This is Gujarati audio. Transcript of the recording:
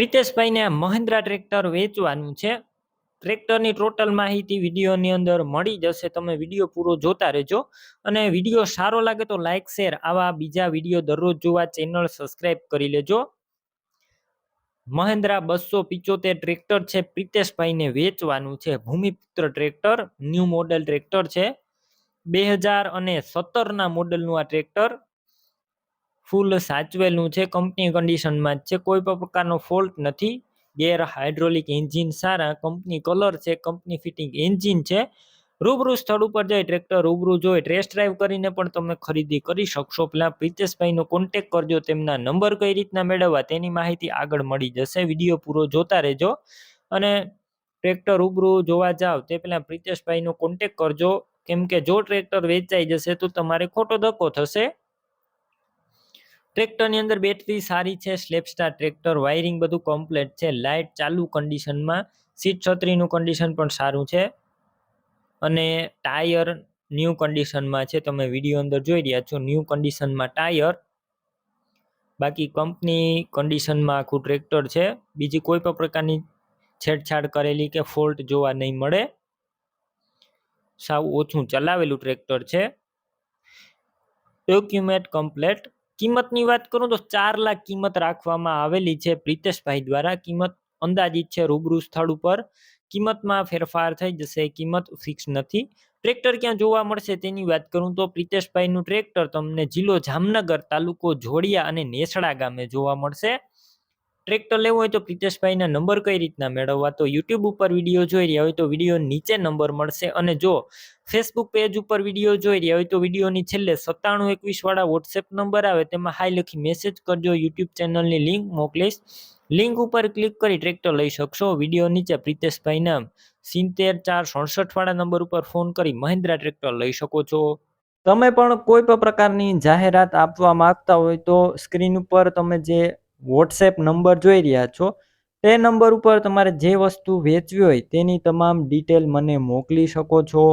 પ્રિતેશભાઈને આ મહિન્દ્રા ટ્રેક્ટર વેચવાનું છે. ટ્રેક્ટરની ટોટલ માહિતી વિડીયોની અંદર મળી જશે. તમે વિડીયો પૂરો જોતા રહેજો અને વિડીયો સારો લાગે તો લાઈક શેર આવા બીજા વિડીયો દરરોજ જોવા ચેનલ સબસ્ક્રાઇબ કરી લેજો. મહિન્દ્રા 275 ટ્રેક્ટર છે, પ્રિતેશભાઈને વેચવાનું છે. Bhumiputra tractor new model tractor છે. 2017ના મોડેલનું આ ટ્રેક્ટર ફૂલ સાચવેલું છે, કંપની કન્ડિશનમાં જ છે, કોઈ પણ પ્રકારનો ફોલ્ટ નથી. ગેર હાઇડ્રોલિક એન્જિન સારા, કંપની કલર છે, કંપની ફિટિંગ એન્જિન છે. રૂબરૂ સ્થળ ઉપર જઈ ટ્રેક્ટર રૂબરૂ જોઈ ટેસ્ટ ડ્રાઈવ કરીને પણ તમે ખરીદી કરી શકશો. પહેલા પ્રિતેશભાઈનો કોન્ટેક કરજો. તેમના નંબર કઈ રીતના મેળવવા તેની માહિતી આગળ મળી જશે. વિડીયો પૂરો જોતા રહેજો અને ટ્રેક્ટર રૂબરૂ જોવા જાવ તે પહેલા પ્રિતેશભાઈનો કોન્ટેક કરજો, કેમ કે જો ટ્રેક્ટર વેચાઈ જશે તો તમારે ખોટો ધક્કો થશે. ટ્રેક્ટરની અંદર બેટરી સારી છે, સ્લેપસ્ટાર ટ્રેક્ટર, વાયરિંગ બધું કમ્પ્લીટ છે, લાઇટ ચાલુ કન્ડિશનમાં, સીટ છત્રીનું કન્ડિશન પણ સારું છે અને ટાયર ન્યૂ કન્ડિશનમાં છે. તમે વિડીયો અંદર જોઈ રહ્યા છો, ન્યૂ કન્ડિશનમાં ટાયર. બાકી કંપની કન્ડિશનમાં આખું ટ્રેક્ટર છે. બીજી કોઈ પણ પ્રકારની છેડછાડ કરેલી કે ફોલ્ટ જોવા નહીં મળે. સાવ ઓછું ચલાવેલું ટ્રેક્ટર છે. Document complete. કિંમતની વાત કરું તો 4 લાખ કિંમત રાખવામાં આવેલી છે પ્રિતેશભાઈ દ્વારા. કિંમત અંદાજિત છે, રૂબરૂ સ્થળ ઉપર કિંમતમાં ફેરફાર થઈ જશે, કિંમત ફિક્સ નથી. ટ્રેક્ટર ક્યાં જોવા મળશે તેની વાત કરું તો પ્રિતેશભાઈનું ટ્રેક્ટર તમને જિલ્લો જામનગર, તાલુકો જોડિયા અને નેસડા ગામે જોવા મળશે. ટ્રેક્ટર લેવું હોય તો પ્રિતેશભાઈના નંબર કઈ રીતના મેળવવા, તો યુટ્યુબ ઉપર વિડીયો જોઈ રહ્યા હોય તો વિડીયો નીચે નંબર મળશે અને જો ફેસબુક પેજ ઉપર વિડીયો જોઈ રહ્યા હોય તો વિડીયોની છેલ્લે 9721 વાળા વોટ્સએપ નંબર આવે તેમાં હાઈ લખી મેસેજ કરજો. યુટ્યુબ ચેનલની લિંક મોકલીશ, લિંક ઉપર ક્લિક કરી ટ્રેક્ટર લઈ શકશો. વિડીયો નીચે પ્રિતેશભાઈના 70467 વાળા નંબર ઉપર ફોન કરી મહિન્દ્રા ટ્રેક્ટર લઈ શકો છો. તમે પણ કોઈ પણ પ્રકારની જાહેરાત આપવા માંગતા હોય તો સ્ક્રીન ઉપર તમે જે વોટ્સએપ નંબર જોઈ રહ્યા છો તે નંબર ઉપર તમારે જે વસ્તુ વેચવી હોય તેની તમામ ડિટેલ મને મોકલી શકો છો.